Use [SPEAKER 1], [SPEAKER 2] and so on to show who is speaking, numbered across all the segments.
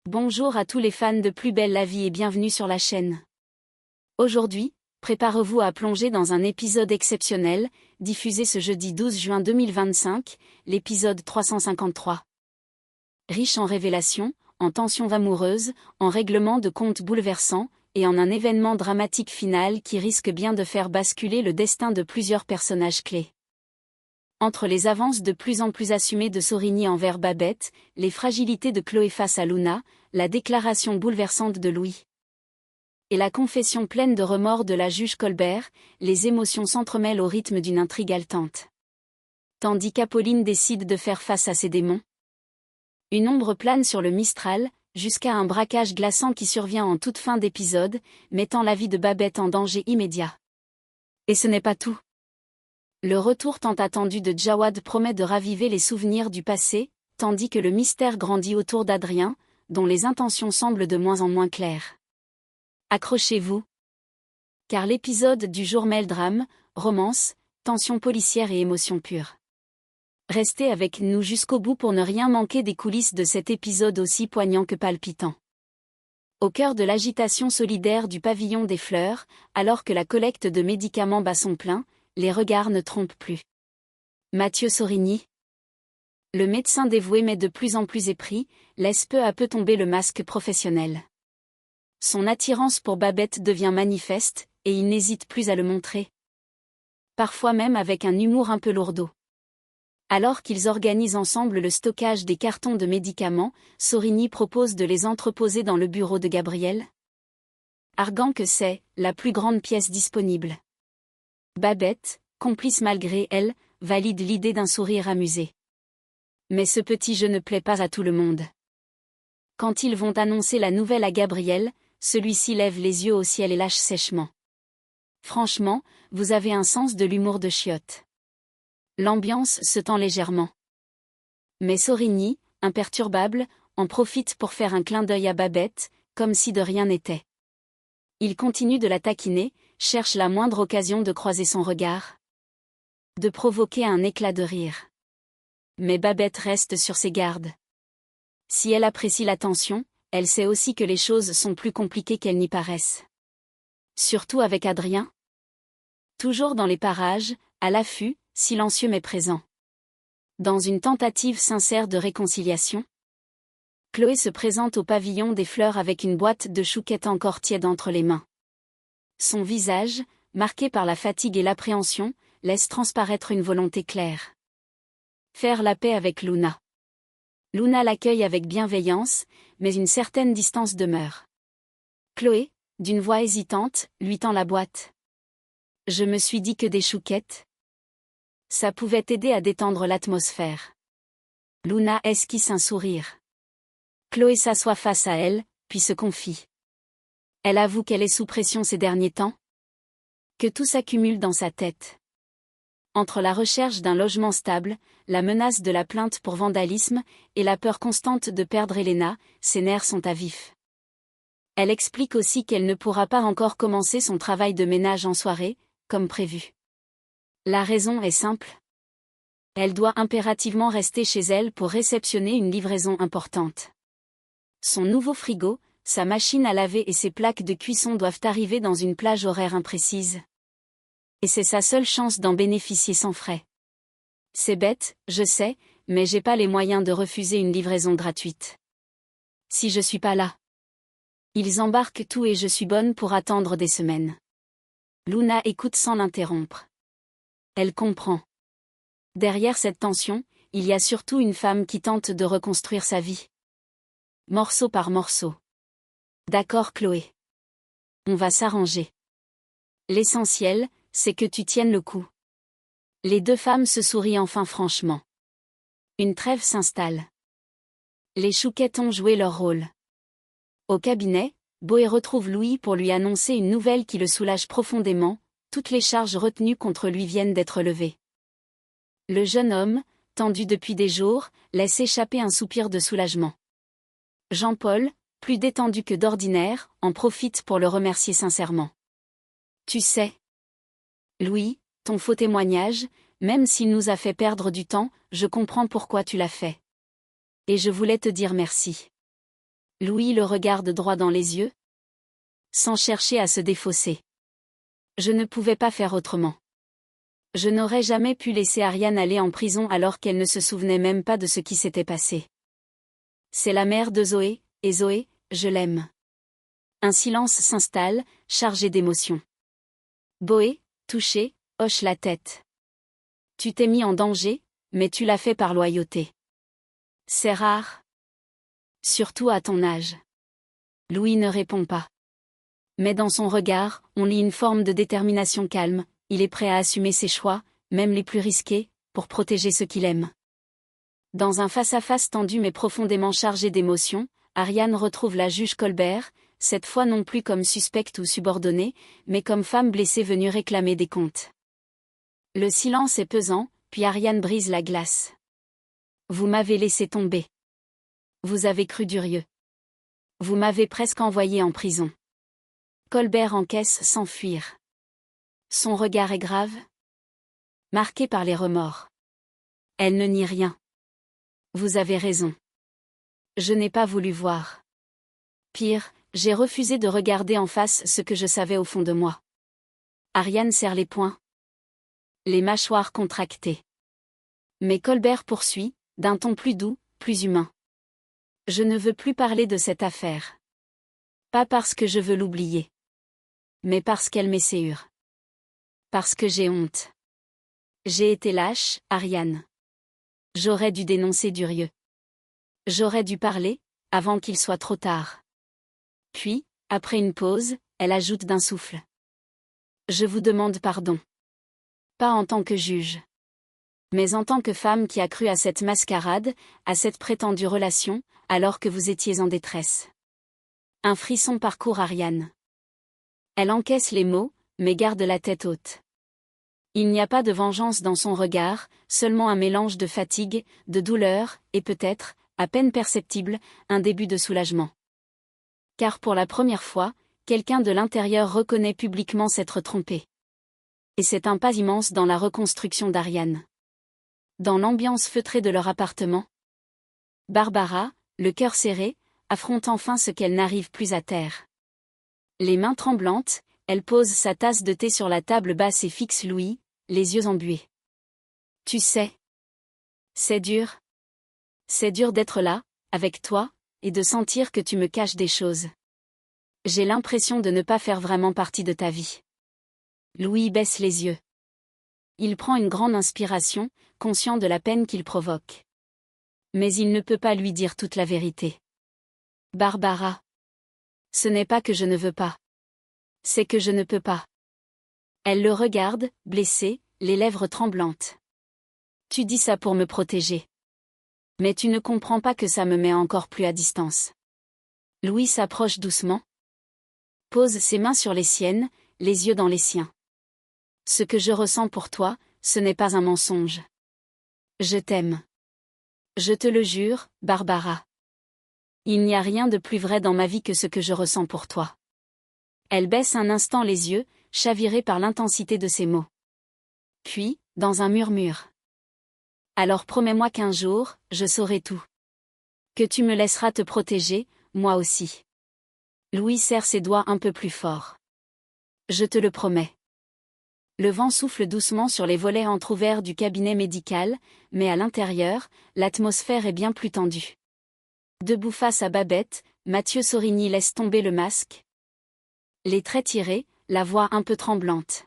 [SPEAKER 1] Bonjour à tous les fans de Plus belle la vie et bienvenue sur la chaîne. Aujourd'hui, préparez-vous à plonger dans un épisode exceptionnel, diffusé ce jeudi 12 juin 2025, l'épisode 353. Riche en révélations, en tensions amoureuses, en règlements de comptes bouleversants, et en un événement dramatique final qui risque bien de faire basculer le destin de plusieurs personnages clés. Entre les avances de plus en plus assumées de Sorigny envers Babette, les fragilités de Chloé face à Luna, la déclaration bouleversante de Louis et la confession pleine de remords de la juge Colbert, les émotions s'entremêlent au rythme d'une intrigue haletante. Tandis qu'Apolline décide de faire face à ses démons. Une ombre plane sur le Mistral, jusqu'à un braquage glaçant qui survient en toute fin d'épisode, mettant la vie de Babette en danger immédiat. Et ce n'est pas tout. Le retour tant attendu de Jawad promet de raviver les souvenirs du passé, tandis que le mystère grandit autour d'Adrien, dont les intentions semblent de moins en moins claires. Accrochez-vous. Car l'épisode du jour mêle drame, romance, tension policière et émotion pure. Restez avec nous jusqu'au bout pour ne rien manquer des coulisses de cet épisode aussi poignant que palpitant. Au cœur de l'agitation solidaire du pavillon des fleurs, alors que la collecte de médicaments bat son plein, les regards ne trompent plus. Mathieu Sorigny, le médecin dévoué mais de plus en plus épris, laisse peu à peu tomber le masque professionnel. Son attirance pour Babette devient manifeste, et il n'hésite plus à le montrer. Parfois même avec un humour un peu lourdeau. Alors qu'ils organisent ensemble le stockage des cartons de médicaments, Sorigny propose de les entreposer dans le bureau de Gabriel, arguant que c'est la plus grande pièce disponible. Babette, complice malgré elle, valide l'idée d'un sourire amusé. Mais ce petit jeu ne plaît pas à tout le monde. Quand ils vont annoncer la nouvelle à Gabriel, celui-ci lève les yeux au ciel et lâche sèchement. Franchement, vous avez un sens de l'humour de chiotte. L'ambiance se tend légèrement. Mais Sorigny, imperturbable, en profite pour faire un clin d'œil à Babette, comme si de rien n'était. Il continue de la taquiner, cherche la moindre occasion de croiser son regard, de provoquer un éclat de rire. Mais Babette reste sur ses gardes. Si elle apprécie l'attention, elle sait aussi que les choses sont plus compliquées qu'elles n'y paraissent. Surtout avec Adrien. Toujours dans les parages, à l'affût, silencieux mais présent. Dans une tentative sincère de réconciliation, Chloé se présente au pavillon des fleurs avec une boîte de chouquettes encore tiède entre les mains. Son visage, marqué par la fatigue et l'appréhension, laisse transparaître une volonté claire. Faire la paix avec Luna. Luna l'accueille avec bienveillance, mais une certaine distance demeure. Chloé, d'une voix hésitante, lui tend la boîte. Je me suis dit que des chouquettes. Ça pouvait aider à détendre l'atmosphère. Luna esquisse un sourire. Chloé s'assoit face à elle, puis se confie. Elle avoue qu'elle est sous pression ces derniers temps. Que tout s'accumule dans sa tête. Entre la recherche d'un logement stable, la menace de la plainte pour vandalisme, et la peur constante de perdre Elena, ses nerfs sont à vif. Elle explique aussi qu'elle ne pourra pas encore commencer son travail de ménage en soirée, comme prévu. La raison est simple. Elle doit impérativement rester chez elle pour réceptionner une livraison importante. Son nouveau frigo, sa machine à laver et ses plaques de cuisson doivent arriver dans une plage horaire imprécise. Et c'est sa seule chance d'en bénéficier sans frais. C'est bête, je sais, mais j'ai pas les moyens de refuser une livraison gratuite. Si je suis pas là. Ils embarquent tout et je suis bonne pour attendre des semaines. Luna écoute sans l'interrompre. Elle comprend. Derrière cette tension, il y a surtout une femme qui tente de reconstruire sa vie. Morceau par morceau. D'accord Chloé. On va s'arranger. L'essentiel, c'est que tu tiennes le coup. Les deux femmes se sourient enfin franchement. Une trêve s'installe. Les chouquettes ont joué leur rôle. Au cabinet, Boé retrouve Louis pour lui annoncer une nouvelle qui le soulage profondément, toutes les charges retenues contre lui viennent d'être levées. Le jeune homme, tendu depuis des jours, laisse échapper un soupir de soulagement. Jean-Paul, plus détendu que d'ordinaire, en profite pour le remercier sincèrement. Tu sais, Louis, ton faux témoignage, même s'il nous a fait perdre du temps, je comprends pourquoi tu l'as fait. Et je voulais te dire merci. Louis le regarde droit dans les yeux, sans chercher à se défausser. Je ne pouvais pas faire autrement. Je n'aurais jamais pu laisser Ariane aller en prison alors qu'elle ne se souvenait même pas de ce qui s'était passé. C'est la mère de Zoé, et Zoé, je l'aime. Un silence s'installe, chargé d'émotions. Boé, touché, hoche la tête. Tu t'es mis en danger, mais tu l'as fait par loyauté. C'est rare. Surtout à ton âge. Louis ne répond pas. Mais dans son regard, on lit une forme de détermination calme, il est prêt à assumer ses choix, même les plus risqués, pour protéger ceux qu'il aime. Dans un face-à-face tendu mais profondément chargé d'émotions, Ariane retrouve la juge Colbert, cette fois non plus comme suspecte ou subordonnée, mais comme femme blessée venue réclamer des comptes. Le silence est pesant, puis Ariane brise la glace. Vous m'avez laissé tomber. Vous avez cru Durieux. Vous m'avez presque envoyé en prison. Colbert encaisse sans fuir. Son regard est grave, marqué par les remords. Elle ne nie rien. Vous avez raison. Je n'ai pas voulu voir. Pire, j'ai refusé de regarder en face ce que je savais au fond de moi. Ariane serre les poings. Les mâchoires contractées. Mais Colbert poursuit, d'un ton plus doux, plus humain. Je ne veux plus parler de cette affaire. Pas parce que je veux l'oublier. Mais parce qu'elle m'essahure. Parce que j'ai honte. J'ai été lâche, Ariane. J'aurais dû dénoncer Durieux. J'aurais dû parler, avant qu'il soit trop tard. Puis, après une pause, elle ajoute d'un souffle. Je vous demande pardon. Pas en tant que juge. Mais en tant que femme qui a cru à cette mascarade, à cette prétendue relation, alors que vous étiez en détresse. Un frisson parcourt Ariane. Elle encaisse les mots, mais garde la tête haute. Il n'y a pas de vengeance dans son regard, seulement un mélange de fatigue, de douleur, et peut-être, à peine perceptible, un début de soulagement. Car pour la première fois, quelqu'un de l'intérieur reconnaît publiquement s'être trompé. Et c'est un pas immense dans la reconstruction d'Ariane. Dans l'ambiance feutrée de leur appartement, Barbara, le cœur serré, affronte enfin ce qu'elle n'arrive plus à taire. Les mains tremblantes, elle pose sa tasse de thé sur la table basse et fixe Louis, les yeux embués. Tu sais. C'est dur. C'est dur d'être là, avec toi, et de sentir que tu me caches des choses. J'ai l'impression de ne pas faire vraiment partie de ta vie. Louis baisse les yeux. Il prend une grande inspiration, conscient de la peine qu'il provoque. Mais il ne peut pas lui dire toute la vérité. Barbara. Ce n'est pas que je ne veux pas. C'est que je ne peux pas. Elle le regarde, blessée, les lèvres tremblantes. Tu dis ça pour me protéger. Mais tu ne comprends pas que ça me met encore plus à distance. Louis s'approche doucement. Pose ses mains sur les siennes, les yeux dans les siens. Ce que je ressens pour toi, ce n'est pas un mensonge. Je t'aime. Je te le jure, Barbara. Il n'y a rien de plus vrai dans ma vie que ce que je ressens pour toi. Elle baisse un instant les yeux, chavirée par l'intensité de ses mots. Puis, dans un murmure. Alors promets-moi qu'un jour, je saurai tout. Que tu me laisseras te protéger, moi aussi. Louis serre ses doigts un peu plus fort. Je te le promets. Le vent souffle doucement sur les volets entr'ouverts du cabinet médical, mais à l'intérieur, l'atmosphère est bien plus tendue. Debout face à Babette, Mathieu Sorigny laisse tomber le masque. Les traits tirés, la voix un peu tremblante.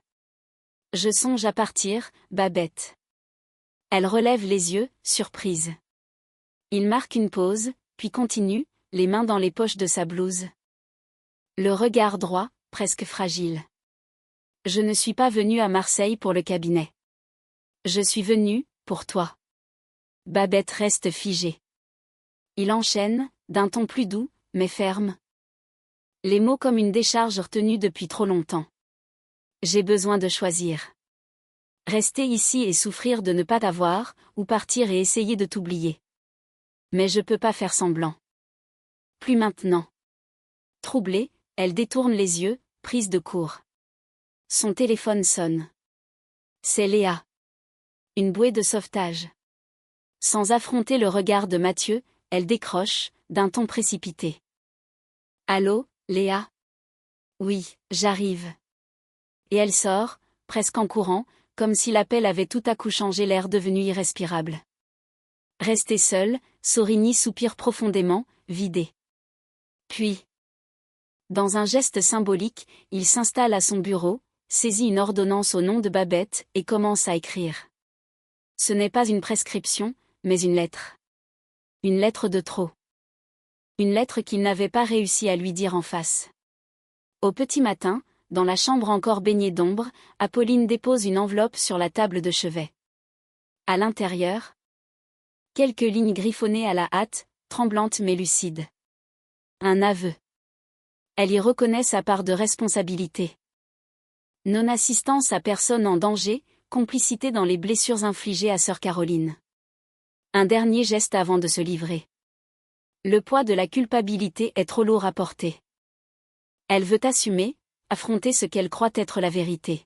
[SPEAKER 1] Je songe à partir, Babette. Elle relève les yeux, surprise. Il marque une pause, puis continue, les mains dans les poches de sa blouse. Le regard droit, presque fragile. Je ne suis pas venue à Marseille pour le cabinet. Je suis venue, pour toi. Babette reste figée. Il enchaîne, d'un ton plus doux, mais ferme. Les mots comme une décharge retenue depuis trop longtemps. J'ai besoin de choisir. Rester ici et souffrir de ne pas t'avoir, ou partir et essayer de t'oublier. Mais je peux pas faire semblant. Plus maintenant. Troublée, elle détourne les yeux, prise de court. Son téléphone sonne. C'est Léa. Une bouée de sauvetage. Sans affronter le regard de Mathieu, elle décroche, d'un ton précipité. Allô, Léa? Oui, j'arrive. Et elle sort, presque en courant, comme si l'appel avait tout à coup changé l'air devenu irrespirable. Restée seule, Sorigny soupire profondément, vidé. Puis, dans un geste symbolique, il s'installe à son bureau, saisit une ordonnance au nom de Babette et commence à écrire. Ce n'est pas une prescription, mais une lettre. Une lettre de trop. Une lettre qu'il n'avait pas réussi à lui dire en face. Au petit matin, dans la chambre encore baignée d'ombre, Apolline dépose une enveloppe sur la table de chevet. À l'intérieur, quelques lignes griffonnées à la hâte, tremblantes mais lucides. Un aveu. Elle y reconnaît sa part de responsabilité. Non-assistance à personne en danger, complicité dans les blessures infligées à sœur Caroline. Un dernier geste avant de se livrer. Le poids de la culpabilité est trop lourd à porter. Elle veut assumer, affronter ce qu'elle croit être la vérité.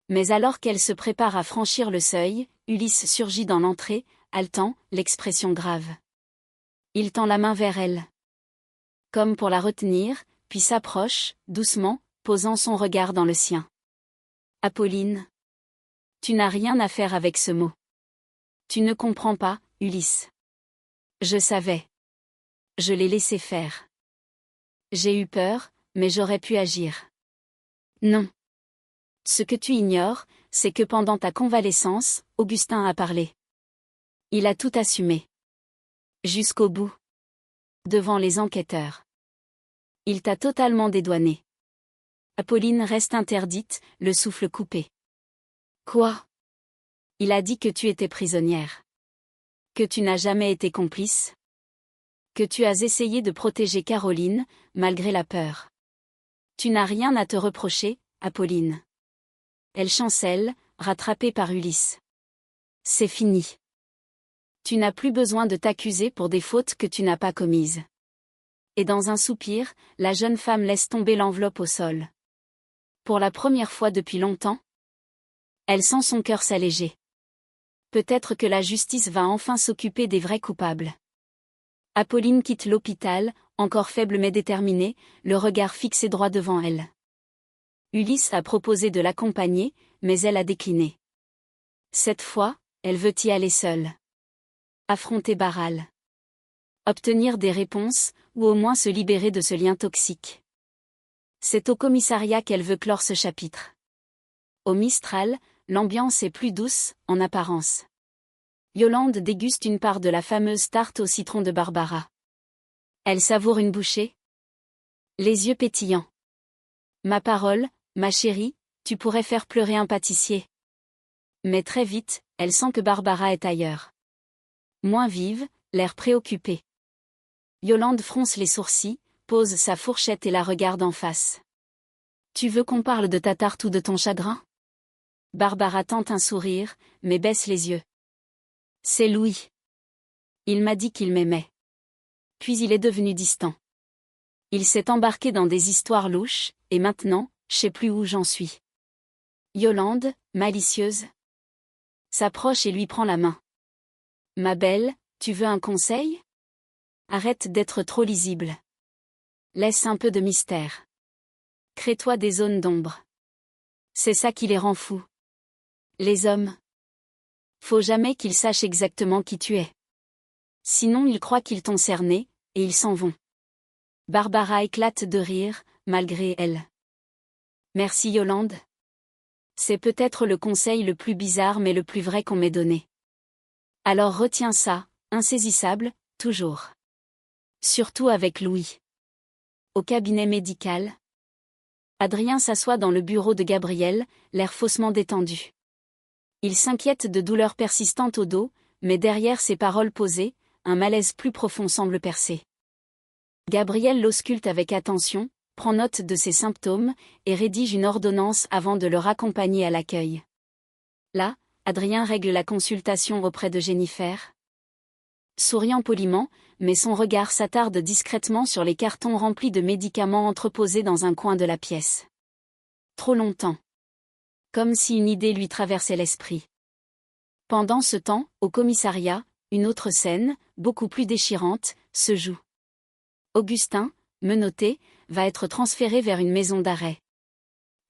[SPEAKER 1] Mais alors qu'elle se prépare à franchir le seuil, Ulysse surgit dans l'entrée, haletant, l'expression grave. Il tend la main vers elle. Comme pour la retenir, puis s'approche, doucement, posant son regard dans le sien. Apolline. Tu n'as rien à faire avec ce mot. Tu ne comprends pas, Ulysse. Je savais. Je l'ai laissé faire. J'ai eu peur, mais j'aurais pu agir. Non. Ce que tu ignores, c'est que pendant ta convalescence, Augustin a parlé. Il a tout assumé. Jusqu'au bout. Devant les enquêteurs. Il t'a totalement dédouané. Apolline reste interdite, le souffle coupé. Quoi? Il a dit que tu étais prisonnière. Que tu n'as jamais été complice. Que tu as essayé de protéger Caroline, malgré la peur. Tu n'as rien à te reprocher, Apolline. Elle chancelle, rattrapée par Ulysse. C'est fini. Tu n'as plus besoin de t'accuser pour des fautes que tu n'as pas commises. Et dans un soupir, la jeune femme laisse tomber l'enveloppe au sol. Pour la première fois depuis longtemps, elle sent son cœur s'alléger. Peut-être que la justice va enfin s'occuper des vrais coupables. Apolline quitte l'hôpital, encore faible mais déterminée, le regard fixé droit devant elle. Ulysse a proposé de l'accompagner, mais elle a décliné. Cette fois, elle veut y aller seule. Affronter Barral. Obtenir des réponses, ou au moins se libérer de ce lien toxique. C'est au commissariat qu'elle veut clore ce chapitre. Au Mistral, l'ambiance est plus douce, en apparence. Yolande déguste une part de la fameuse tarte au citron de Barbara. Elle savoure une bouchée. Les yeux pétillants. Ma parole, ma chérie, tu pourrais faire pleurer un pâtissier. Mais très vite, elle sent que Barbara est ailleurs. Moins vive, l'air préoccupé. Yolande fronce les sourcils, pose sa fourchette et la regarde en face. Tu veux qu'on parle de ta tarte ou de ton chagrin? Barbara tente un sourire, mais baisse les yeux. C'est Louis. Il m'a dit qu'il m'aimait. Puis il est devenu distant. Il s'est embarqué dans des histoires louches, et maintenant, je sais plus où j'en suis. Yolande, malicieuse, s'approche et lui prend la main. Ma belle, tu veux un conseil? Arrête d'être trop lisible. Laisse un peu de mystère. Crée-toi des zones d'ombre. C'est ça qui les rend fous. Les hommes. Faut jamais qu'ils sachent exactement qui tu es. Sinon ils croient qu'ils t'ont cerné, et ils s'en vont. Barbara éclate de rire, malgré elle. Merci Yolande. C'est peut-être le conseil le plus bizarre mais le plus vrai qu'on m'ait donné. Alors retiens ça, insaisissable, toujours. Surtout avec Louis. Au cabinet médical. Adrien s'assoit dans le bureau de Gabriel, l'air faussement détendu. Il s'inquiète de douleurs persistantes au dos, mais derrière ses paroles posées, un malaise plus profond semble percer. Gabriel l'ausculte avec attention, prend note de ses symptômes, et rédige une ordonnance avant de le raccompagner à l'accueil. Là, Adrien règle la consultation auprès de Jennifer. Souriant poliment, mais son regard s'attarde discrètement sur les cartons remplis de médicaments entreposés dans un coin de la pièce. Trop longtemps. Comme si une idée lui traversait l'esprit. Pendant ce temps, au commissariat, une autre scène, beaucoup plus déchirante, se joue. Augustin, menotté, va être transféré vers une maison d'arrêt.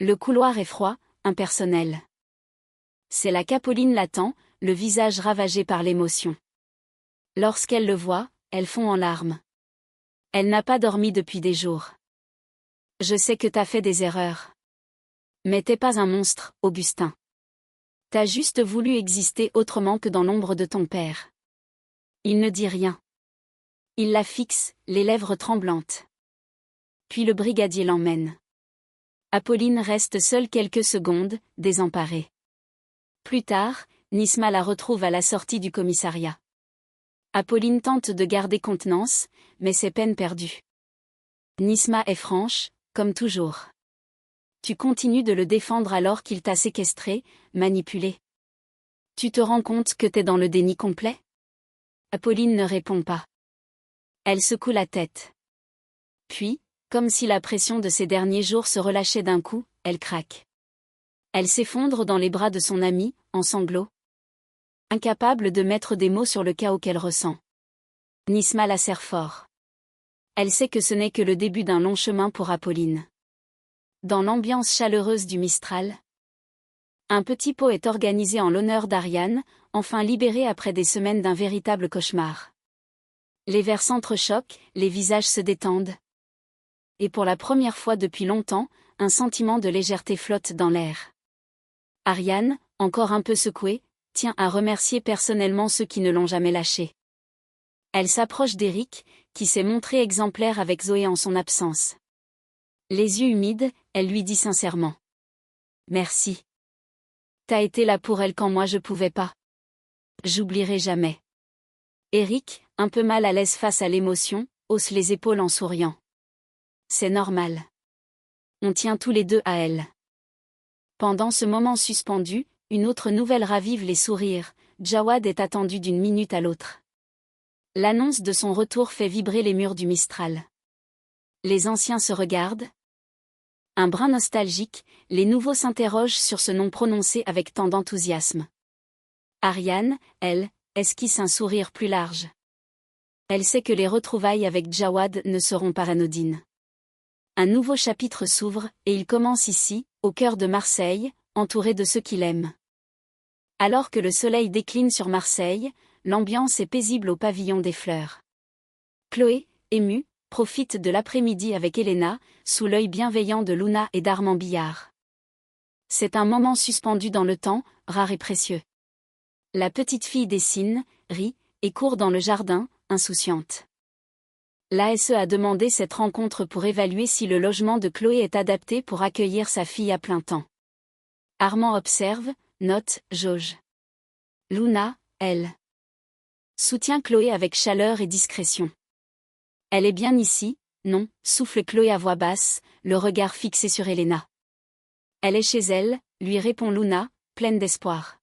[SPEAKER 1] Le couloir est froid, impersonnel. C'est là qu'Apolline l'attend, le visage ravagé par l'émotion. Lorsqu'elle le voit, elle fond en larmes. Elle n'a pas dormi depuis des jours. Je sais que t'as fait des erreurs. Mais t'es pas un monstre, Augustin. T'as juste voulu exister autrement que dans l'ombre de ton père. Il ne dit rien. Il la fixe, les lèvres tremblantes. Puis le brigadier l'emmène. Apolline reste seule quelques secondes, désemparée. Plus tard, Nisma la retrouve à la sortie du commissariat. Apolline tente de garder contenance, mais c'est peine perdue. Nisma est franche, comme toujours. Tu continues de le défendre alors qu'il t'a séquestré, manipulé. Tu te rends compte que t'es dans le déni complet? Apolline ne répond pas. Elle secoue la tête. Puis, comme si la pression de ces derniers jours se relâchait d'un coup, elle craque. Elle s'effondre dans les bras de son amie, en sanglots. Incapable de mettre des mots sur le chaos qu'elle ressent. Nisma la serre fort. Elle sait que ce n'est que le début d'un long chemin pour Apolline. Dans l'ambiance chaleureuse du Mistral, un petit pot est organisé en l'honneur d'Ariane, enfin libérée après des semaines d'un véritable cauchemar. Les verres s'entrechoquent, les visages se détendent. Et pour la première fois depuis longtemps, un sentiment de légèreté flotte dans l'air. Ariane, encore un peu secouée, tient à remercier personnellement ceux qui ne l'ont jamais lâchée. Elle s'approche d'Éric, qui s'est montré exemplaire avec Zoé en son absence. Les yeux humides, elle lui dit sincèrement. Merci. T'as été là pour elle quand moi je pouvais pas. J'oublierai jamais. Éric, un peu mal à l'aise face à l'émotion, hausse les épaules en souriant. C'est normal. On tient tous les deux à elle. Pendant ce moment suspendu, une autre nouvelle ravive les sourires, Jawad est attendu d'une minute à l'autre. L'annonce de son retour fait vibrer les murs du Mistral. Les anciens se regardent. Un brin nostalgique, les nouveaux s'interrogent sur ce nom prononcé avec tant d'enthousiasme. Ariane, elle, esquisse un sourire plus large. Elle sait que les retrouvailles avec Jawad ne seront pas anodines. Un nouveau chapitre s'ouvre, et il commence ici, au cœur de Marseille, entouré de ceux qu'il aime. Alors que le soleil décline sur Marseille, l'ambiance est paisible au pavillon des Fleurs. Chloé, émue, profite de l'après-midi avec Elena, sous l'œil bienveillant de Luna et d'Armand Billard. C'est un moment suspendu dans le temps, rare et précieux. La petite fille dessine, rit, et court dans le jardin, insouciante. L'ASE a demandé cette rencontre pour évaluer si le logement de Chloé est adapté pour accueillir sa fille à plein temps. Armand observe, note, jauge. Luna, elle, soutient Chloé avec chaleur et discrétion. Elle est bien ici, non, souffle Chloé à voix basse, le regard fixé sur Elena. Elle est chez elle, lui répond Luna, pleine d'espoir.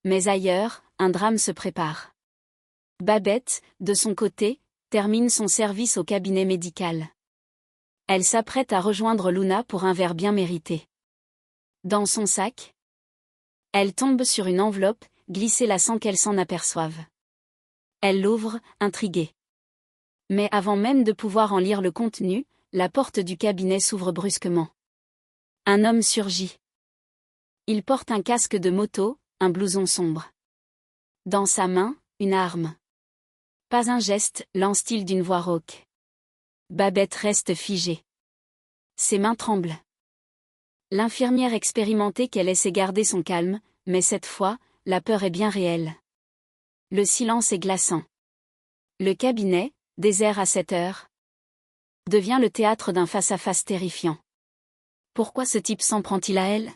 [SPEAKER 1] Mais ailleurs, un drame se prépare. Babette, de son côté, termine son service au cabinet médical. Elle s'apprête à rejoindre Luna pour un verre bien mérité. Dans son sac, elle tombe sur une enveloppe, glissée là sans qu'elle s'en aperçoive. Elle l'ouvre, intriguée. Mais avant même de pouvoir en lire le contenu, la porte du cabinet s'ouvre brusquement. Un homme surgit. Il porte un casque de moto, un blouson sombre. Dans sa main, une arme. Pas un geste, lance-t-il d'une voix rauque. Babette reste figée. Ses mains tremblent. L'infirmière expérimentée qu'elle essaie garder son calme, mais cette fois, la peur est bien réelle. Le silence est glaçant. Le cabinet, désert à 7 heures, devient le théâtre d'un face-à-face terrifiant. Pourquoi ce type s'en prend-il à elle?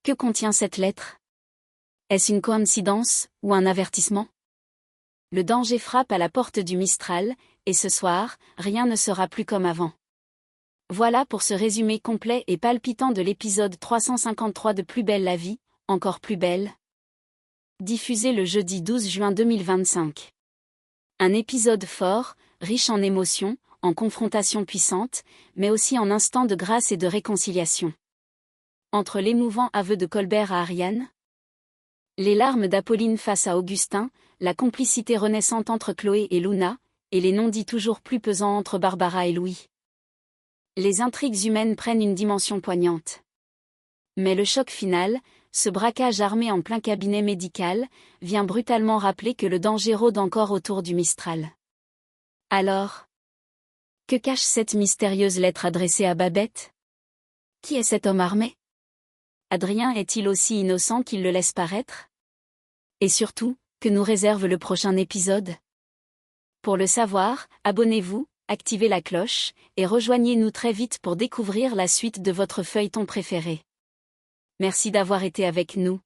[SPEAKER 1] Que contient cette lettre? Est-ce une coïncidence, ou un avertissement? Le danger frappe à la porte du Mistral, et ce soir, rien ne sera plus comme avant. Voilà pour ce résumé complet et palpitant de l'épisode 353 de Plus belle la vie, encore plus belle. Diffusé le jeudi 12 juin 2025. Un épisode fort, riche en émotions, en confrontations puissantes, mais aussi en instants de grâce et de réconciliation. Entre l'émouvant aveu de Colbert à Ariane, les larmes d'Apolline face à Augustin, la complicité renaissante entre Chloé et Luna, et les non-dits toujours plus pesants entre Barbara et Louis. Les intrigues humaines prennent une dimension poignante. Mais le choc final, ce braquage armé en plein cabinet médical, vient brutalement rappeler que le danger rôde encore autour du Mistral. Alors, que cache cette mystérieuse lettre adressée à Babette? Qui est cet homme armé? Adrien est-il aussi innocent qu'il le laisse paraître? Et surtout, que nous réserve le prochain épisode? Pour le savoir, abonnez-vous, activez la cloche, et rejoignez-nous très vite pour découvrir la suite de votre feuilleton préféré. Merci d'avoir été avec nous.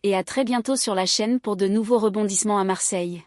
[SPEAKER 1] Et à très bientôt sur la chaîne pour de nouveaux rebondissements à Marseille.